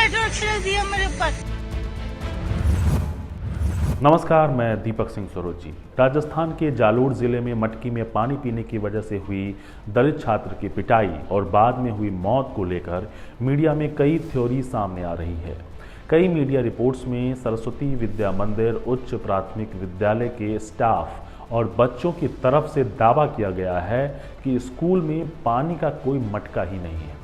Petrol छिड़क दिया मेरे ऊपर। नमस्कार, मैं दीपक सिंह सरोजी। राजस्थान के जालोर जिले में मटकी में पानी पीने की वजह से हुई दलित छात्र की पिटाई और बाद में हुई मौत को लेकर मीडिया में कई थ्योरी सामने आ रही है। कई मीडिया रिपोर्ट्स में सरस्वती विद्या मंदिर उच्च प्राथमिक विद्यालय के स्टाफ और बच्चों की तरफ से दावा किया गया है कि स्कूल में पानी का कोई मटका ही नहीं है।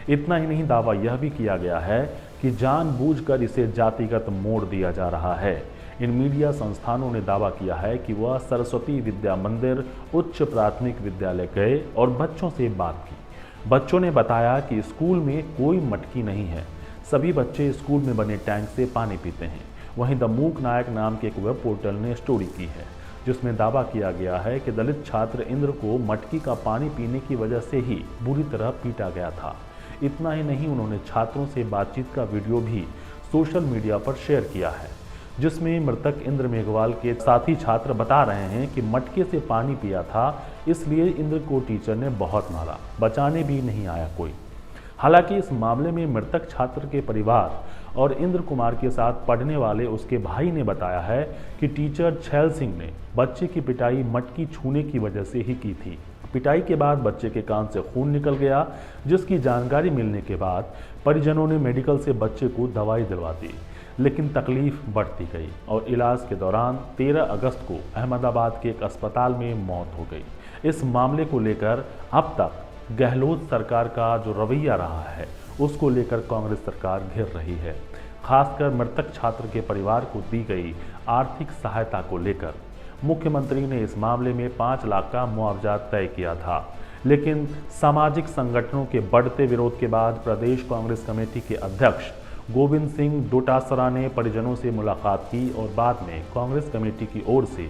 इतना ही नहीं, दावा यह भी किया गया है कि जानबूझकर इसे जातिगत मोड़ दिया जा रहा है। इन मीडिया संस्थानों ने दावा किया है कि वह सरस्वती विद्या मंदिर उच्च प्राथमिक विद्यालय गए और बच्चों से बात की। बच्चों ने बताया कि स्कूल में कोई मटकी नहीं है, सभी बच्चे स्कूल में बने टैंक से पानी पीते हैं। वहीं द मूक नायक नाम के एक वेब पोर्टल ने स्टोरी की है जिसमें दावा किया गया है कि दलित छात्र इंद्र को मटकी का पानी पीने की वजह से ही बुरी तरह पीटा गया था। इतना ही नहीं, उन्होंने छात्रों से बातचीत का वीडियो भी सोशल मीडिया पर शेयर किया है जिसमें मृतक इंद्र मेघवाल के साथी छात्र बता रहे हैं कि मटके से पानी पिया था, इसलिए इंद्र को टीचर ने बहुत मारा, बचाने भी नहीं आया कोई। हालांकि इस मामले में मृतक छात्र के परिवार और इंद्र कुमार के साथ पढ़ने वाले उसके भाई ने बताया है कि टीचर छैल सिंह ने बच्चे की पिटाई मटकी छूने की वजह से ही की थी। पिटाई के बाद बच्चे के कान से खून निकल गया, जिसकी जानकारी मिलने के बाद परिजनों ने मेडिकल से बच्चे को दवाई दिलवा दी, लेकिन तकलीफ बढ़ती गई और इलाज के दौरान 13 अगस्त को अहमदाबाद के एक अस्पताल में मौत हो गई। इस मामले को लेकर अब तक गहलोत सरकार का जो रवैया रहा है उसको लेकर कांग्रेस सरकार घिर रही है। खासकर मृतक छात्र के परिवार को दी गई आर्थिक सहायता को लेकर मुख्यमंत्री ने इस मामले में 5 लाख का मुआवजा तय किया था, लेकिन सामाजिक संगठनों के बढ़ते विरोध के बाद प्रदेश कांग्रेस कमेटी के अध्यक्ष गोविंद सिंह डोटासरा ने परिजनों से मुलाकात की और बाद में कांग्रेस कमेटी की ओर से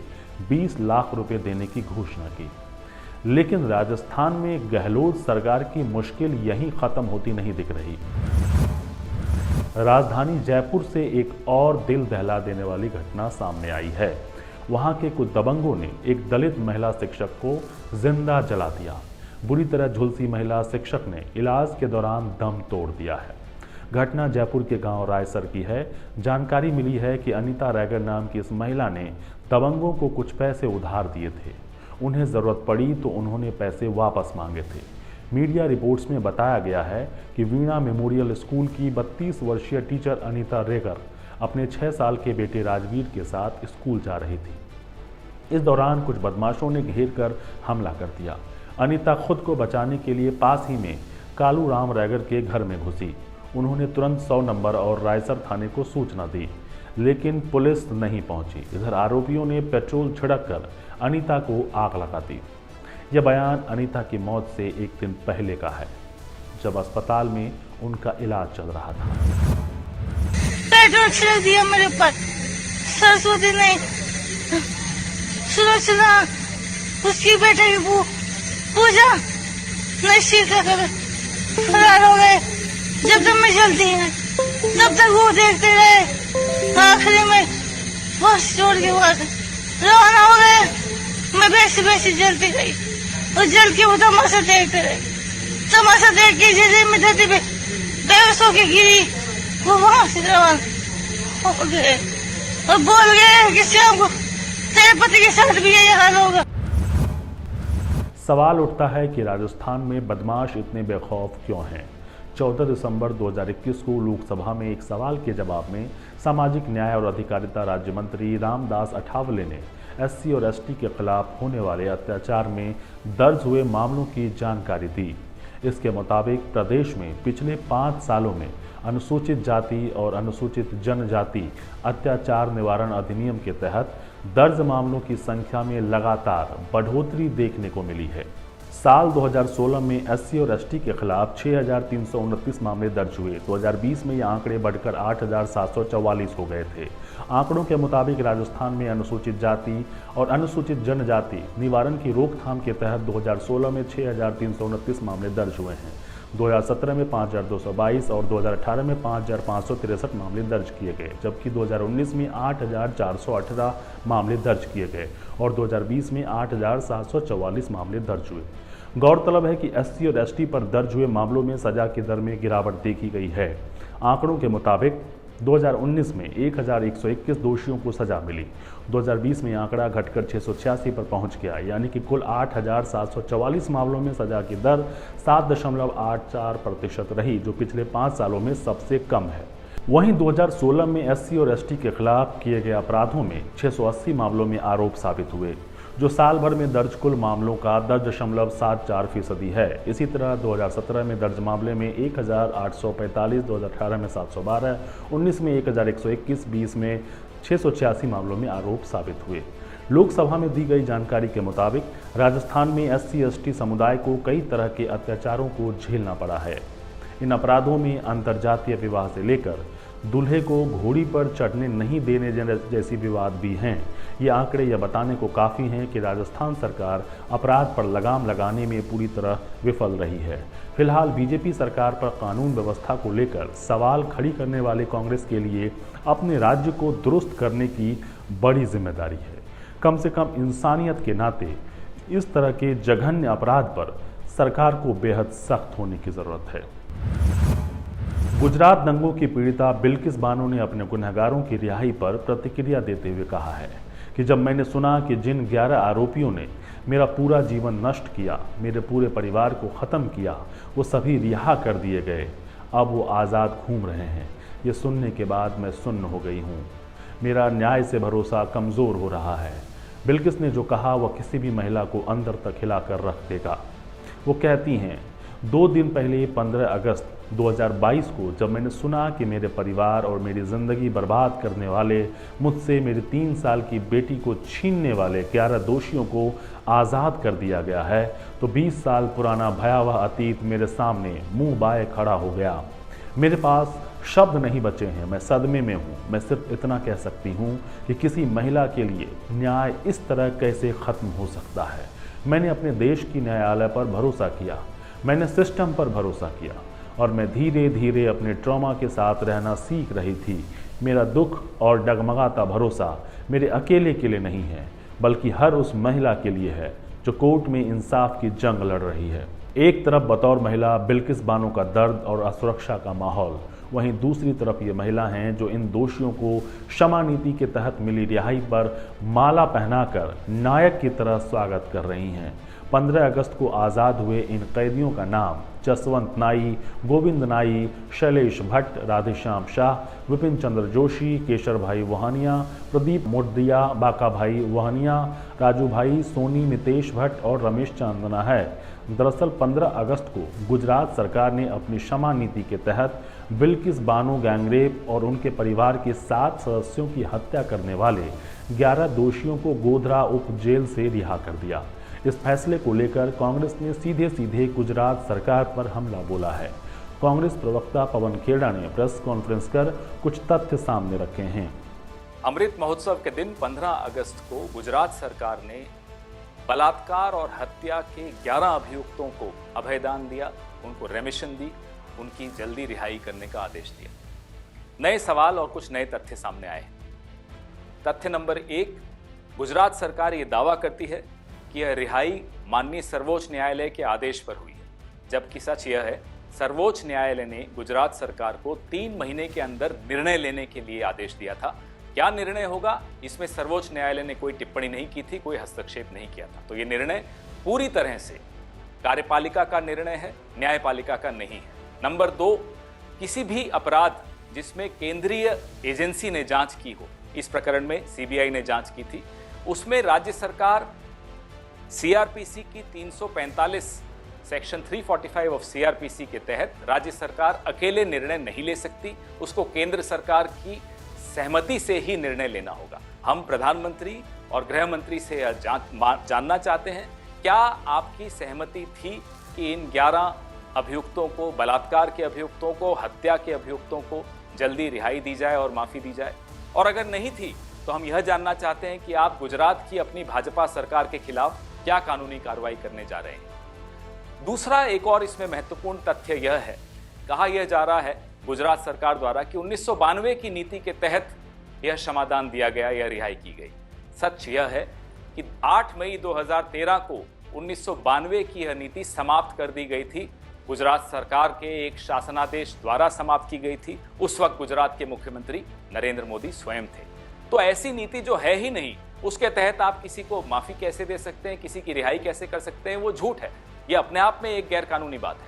20 लाख रुपए देने की घोषणा की। लेकिन राजस्थान में गहलोत सरकार की मुश्किल यहीं खत्म होती नहीं दिख रही। राजधानी जयपुर से एक और दिल दहला देने वाली घटना सामने आई है। वहां के कुछ दबंगों ने एक दलित महिला शिक्षक को जिंदा जला दिया। बुरी तरह झुलसी महिला शिक्षक ने इलाज के दौरान दम तोड़ दिया है। घटना जयपुर के गांव रायसर की है। जानकारी मिली है कि अनीता रैगर नाम की इस महिला ने दबंगों को कुछ पैसे उधार दिए थे। उन्हें ज़रूरत पड़ी तो उन्होंने पैसे वापस मांगे थे। मीडिया रिपोर्ट्स में बताया गया है कि वीणा मेमोरियल स्कूल की 32 वर्षीय टीचर अनीता रेगर अपने 6 साल के बेटे राजवीर के साथ स्कूल जा रही थी। इस दौरान कुछ बदमाशों ने घेर कर हमला कर दिया। अनीता खुद को बचाने के लिए पास ही में कालू राम रैगर के घर में घुसी। उन्होंने तुरंत 100 नंबर और रायसर थाने को सूचना दी, लेकिन पुलिस नहीं पहुंची। इधर आरोपियों ने पेट्रोल छिड़ककर अनीता को आग लगा दी। यह बयान अनीता की मौत से एक दिन पहले का है, जब अस्पताल में उनका इलाज चल रहा था। पेट्रोल छिड़क दिया मेरे ऊपर। सरस्वती ने सुरक्षा उसकी बेटे की पूजा नहीं कर फरार हो गए। जब तक मैं चलती है तब तक वो देखते रहे। आखिरी में बस छोड़ के बाद रवाना हो गए। मैं वैसे जलती गई और जल के वो तमाशा देखते रहे। तमाशा देख के जैसे मैं धरती पे बेहोश होके गिरी, वो वहां से रवाना हो गए और बोल गए कि शाम को तेरे पति के साथ भी यही हाल होगा। सवाल उठता है कि राजस्थान में बदमाश इतने बेखौफ क्यों हैं। 14 दिसंबर 2021 को लोकसभा में एक सवाल के जवाब में सामाजिक न्याय और अधिकारिता राज्य मंत्री रामदास अठावले ने एससी और एसटी के खिलाफ होने वाले अत्याचार में दर्ज हुए मामलों की जानकारी दी। इसके मुताबिक प्रदेश में पिछले 5 सालों में अनुसूचित जाति और अनुसूचित जनजाति अत्याचार निवारण अधिनियम के तहत दर्ज मामलों की संख्या में लगातार बढ़ोतरी देखने को मिली है। साल 2016 में एससी और एसटी के खिलाफ 6,329 मामले दर्ज हुए। 2020 में ये आंकड़े बढ़कर 8,744 हो गए थे। आंकड़ों के मुताबिक राजस्थान में अनुसूचित जाति और अनुसूचित जनजाति निवारण की रोकथाम के तहत 2016 में 6,329 मामले दर्ज हुए हैं। 2017 में 5,222 और 2018 में 5,563 मामले दर्ज किए गए, जबकि 2019 में 8,418 मामले दर्ज किए गए और 2020 में 8,744 मामले दर्ज हुए। गौरतलब है कि एससी और एसटी पर दर्ज हुए मामलों में सजा की दर में गिरावट देखी गई है। आंकड़ों के मुताबिक 2019 में 1121 दोषियों को सजा मिली। 2020 में आंकड़ा घटकर 686 पर पहुंच गया, यानी कि कुल 8,744 मामलों में सजा की दर 7.84% रही, जो पिछले 5 सालों में सबसे कम है। वहीं 2016 में एससी और एसटी के खिलाफ किए गए अपराधों में 680 मामलों में आरोप साबित हुए, जो साल भर में दर्ज कुल मामलों का 10.74% है। इसी तरह 2017 में दर्ज मामले में 1,845, 2018 में 712, 19 में 1,121, 20 में 686 मामलों में आरोप साबित हुए। लोकसभा में दी गई जानकारी के मुताबिक राजस्थान में एससी एसटी समुदाय को कई तरह के अत्याचारों को झेलना पड़ा है। इन अपराधों में अंतर्जातीय विवाह से लेकर दूल्हे को घोड़ी पर चढ़ने नहीं देने जैसी विवाद भी हैं। ये आंकड़े यह बताने को काफ़ी हैं कि राजस्थान सरकार अपराध पर लगाम लगाने में पूरी तरह विफल रही है। फिलहाल बीजेपी सरकार पर कानून व्यवस्था को लेकर सवाल खड़ी करने वाले कांग्रेस के लिए अपने राज्य को दुरुस्त करने की बड़ी जिम्मेदारी है। कम से कम इंसानियत के नाते इस तरह के जघन्य अपराध पर सरकार को बेहद सख्त होने की ज़रूरत है। गुजरात दंगों की पीड़िता बिल्किस बानो ने अपने गुनहगारों की रिहाई पर प्रतिक्रिया देते हुए कहा है कि जब मैंने सुना कि जिन 11 आरोपियों ने मेरा पूरा जीवन नष्ट किया, मेरे पूरे परिवार को ख़त्म किया, वो सभी रिहा कर दिए गए, अब वो आज़ाद घूम रहे हैं, ये सुनने के बाद मैं सुन्न हो गई हूँ। मेरा न्याय से भरोसा कमज़ोर हो रहा है। बिल्किस ने जो कहा वह किसी भी महिला को अंदर तक हिला कर रख देगा। वो कहती हैं, 2 दिन पहले 15 अगस्त 2022 को जब मैंने सुना कि मेरे परिवार और मेरी ज़िंदगी बर्बाद करने वाले, मुझसे मेरी 3 साल की बेटी को छीनने वाले 11 दोषियों को आज़ाद कर दिया गया है, तो 20 साल पुराना भयावह अतीत मेरे सामने मुंह बाए खड़ा हो गया। मेरे पास शब्द नहीं बचे हैं, मैं सदमे में हूँ। मैं सिर्फ इतना कह सकती हूँ कि किसी महिला के लिए न्याय इस तरह कैसे ख़त्म हो सकता है। मैंने अपने देश की न्यायालय पर भरोसा किया, मैंने सिस्टम पर भरोसा किया और मैं धीरे धीरे अपने ट्रॉमा के साथ रहना सीख रही थी। मेरा दुख और डगमगाता भरोसा मेरे अकेले के लिए नहीं है, बल्कि हर उस महिला के लिए है जो कोर्ट में इंसाफ की जंग लड़ रही है। एक तरफ बतौर महिला बिल्किस बानो का दर्द और असुरक्षा का माहौल, वहीं दूसरी तरफ ये महिला हैं जो इन दोषियों को क्षमा नीति के तहत मिली रिहाई पर माला पहनाकर नायक की तरह स्वागत कर रही हैं। 15 अगस्त को आज़ाद हुए इन कैदियों का नाम जसवंत नाई, गोविंद नाई, शैलेश भट्ट, राधेश्याम शाह, विपिन चंद्र जोशी, केशर भाई वहानिया, प्रदीप मोडिया, बाका भाई वहानिया, राजू भाई सोनी, नितेश भट्ट और रमेश चांदना है। दरअसल 15 अगस्त को गुजरात सरकार ने अपनी क्षमा नीति के तहत बिल्किस बानो गैंगरेप और उनके परिवार के 7 सदस्यों की हत्या करने वाले 11 दोषियों को गोधरा उप जेल से रिहा कर दिया। इस फैसले को लेकर कांग्रेस ने सीधे सीधे गुजरात सरकार पर हमला बोला है। कांग्रेस प्रवक्ता पवन खेड़ा ने प्रेस कॉन्फ्रेंस कर कुछ तथ्य सामने रखे हैं। अमृत महोत्सव के दिन 15 अगस्त को गुजरात सरकार ने बलात्कार और हत्या के 11 अभियुक्तों को अभयदान दिया, उनको रेमिशन दी, उनकी जल्दी रिहाई करने का आदेश दिया। नए सवाल और कुछ नए तथ्य सामने आए। तथ्य नंबर 1, गुजरात सरकार ये दावा करती है कि यह रिहाई माननीय सर्वोच्च न्यायालय के आदेश पर हुई है, जबकि सच यह है सर्वोच्च न्यायालय ने गुजरात सरकार को 3 महीने के अंदर निर्णय लेने के लिए आदेश दिया था। क्या निर्णय होगा इसमें सर्वोच्च न्यायालय ने कोई टिप्पणी नहीं की थी, कोई हस्तक्षेप नहीं किया था। तो ये निर्णय पूरी तरह से कार्यपालिका का निर्णय है, न्यायपालिका का नहीं है। नंबर 2, किसी भी अपराध जिसमें केंद्रीय एजेंसी ने जांच की हो, इस प्रकरण में सीबीआई ने जांच की थी, उसमें राज्य सरकार सीआरपीसी की 345 सेक्शन 345 ऑफ सीआरपीसी के तहत राज्य सरकार अकेले निर्णय नहीं ले सकती, उसको केंद्र सरकार की सहमति से ही निर्णय लेना होगा। हम प्रधानमंत्री और गृह मंत्री से जानना चाहते हैं, क्या आपकी सहमति थी कि इन 11 अभियुक्तों को, बलात्कार के अभियुक्तों को, हत्या के अभियुक्तों को जल्दी रिहाई दी जाए और माफी दी जाए? और अगर नहीं थी तो हम यह जानना चाहते हैं कि आप गुजरात की अपनी भाजपा सरकार के खिलाफ क्या कानूनी कार्रवाई करने जा रहे हैं। दूसरा एक और इसमें महत्वपूर्ण तथ्य यह है, कहा यह जा रहा है गुजरात सरकार द्वारा कि 1992 की नीति के तहत यह क्षमादान दिया गया, यह रिहाई की गई। सच यह है कि 8 मई 2013 को 1992 की यह नीति समाप्त कर दी गई थी गुजरात सरकार के एक शासनादेश द्वारा समाप्त की गई थी। उस वक्त गुजरात के मुख्यमंत्री नरेंद्र मोदी स्वयं थे। तो ऐसी नीति जो है ही नहीं, उसके तहत आप किसी को माफी कैसे दे सकते हैं, किसी की रिहाई कैसे कर सकते हैं? वो झूठ है। ये अपने आप में एक गैर कानूनी बात है।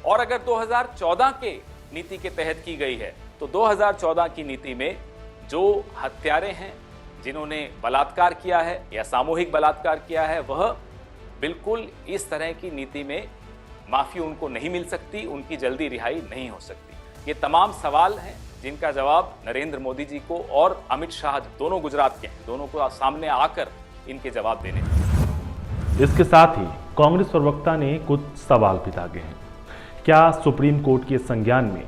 और अगर 2014 के नीति के तहत की गई है तो 2014 की नीति में जो हत्यारे हैं, जिन्होंने बलात्कार किया है या सामूहिक बलात्कार किया है, वह बिल्कुल इस तरह की नीति में माफी उनको नहीं मिल सकती, उनकी जल्दी रिहाई नहीं हो सकती। ये तमाम सवाल हैं जिनका जवाब नरेंद्र मोदी जी को और अमित शाह, दोनों गुजरात के हैं, दोनों को सामने आकर इनके जवाब देने हैं। इसके साथ ही कांग्रेस प्रवक्ता ने कुछ सवाल भी दागे हैं। क्या सुप्रीम कोर्ट के संज्ञान में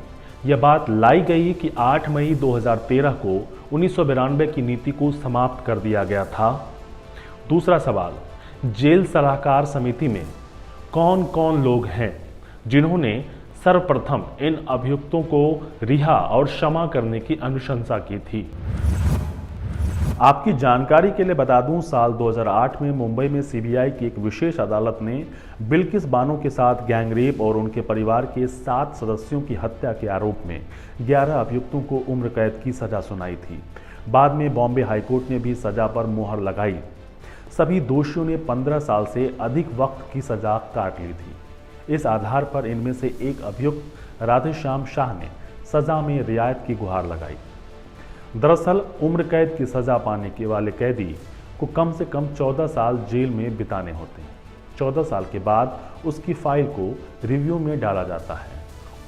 यह बात लाई गई कि 8 मई 2013 को 1992 की नीति को समाप्त कर दिया गया था? दूसरा सवाल, जेल सलाहकार समिति में कौन कौन लोग हैं जिन्होंने सर्वप्रथम इन अभियुक्तों को रिहा और क्षमा करने की अनुशंसा की थी? आपकी जानकारी के लिए बता दूं, साल 2008 में मुंबई में सीबीआई की एक विशेष अदालत ने बिल्किस बानो के साथ गैंगरेप और उनके परिवार के 7 सदस्यों की हत्या के आरोप में 11 अभियुक्तों को उम्र कैद की सजा सुनाई थी। बाद में बॉम्बे हाईकोर्ट ने भी सजा पर मुहर लगाई। सभी दोषियों ने 15 साल से अधिक वक्त की सजा काट ली थी। इस आधार पर इनमें से एक अभियुक्त राधेश्याम शाह ने सजा में रियायत की गुहार लगाई। दरअसल उम्र कैद की सजा पाने के वाले कैदी को कम से कम 14 साल जेल में बिताने होते हैं। 14 साल के बाद उसकी फाइल को रिव्यू में डाला जाता है।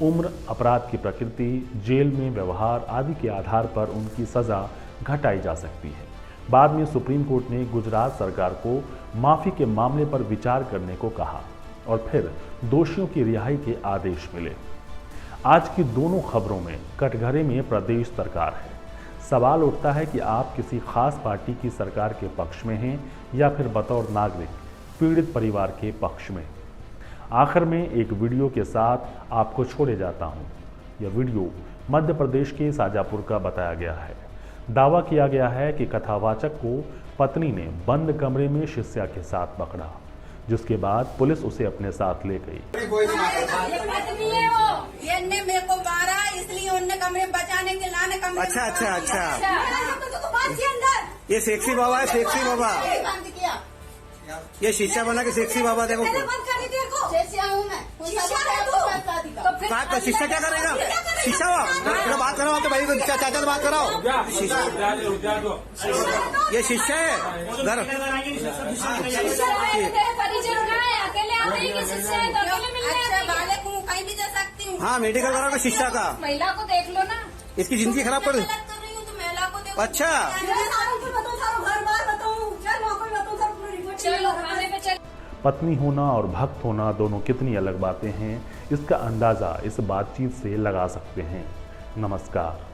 उम्र, अपराध की प्रकृति, जेल में व्यवहार आदि के आधार पर उनकी सजा घटाई जा सकती है। बाद में सुप्रीम कोर्ट ने गुजरात सरकार को माफी के मामले पर विचार करने को कहा और फिर दोषियों की रिहाई के आदेश मिले। आज की दोनों खबरों में कटघरे में प्रदेश सरकार है। सवाल उठता है कि आप किसी खास पार्टी की सरकार के पक्ष में हैं या फिर बतौर नागरिक पीड़ित परिवार के पक्ष में। आखिर में एक वीडियो के साथ आपको छोड़े जाता हूं। यह वीडियो मध्य प्रदेश के शाजापुर का बताया गया है। दावा किया गया है कि कथावाचक को पत्नी ने बंद कमरे में शिष्या के साथ पकड़ा, जिसके बाद पुलिस उसे अपने साथ ले गई। ये मेरे को मारा, इसलिए उनने कमरे बचाने के लाने कमरे। अच्छा। ये सेक्सी बाबा है, सेक्सी बाबा। ये शीशा बना के सेक्सी बाबा देखो। शीशा क्या करेगा? शीशा बात कराओ तो भाई, चाचा से बात कराओ। ये शीशा है घर। कहीं भी जा सकती हूँ। हाँ, मेडिकल कराओ तो शीशा का। महिला को देख लो ना, इसकी जिंदगी खराब कर। महिला को देखो। अच्छा, पत्नी होना और भक्त होना दोनों कितनी अलग बातें हैं, इसका अंदाज़ा इस बातचीत से लगा सकते हैं। नमस्कार।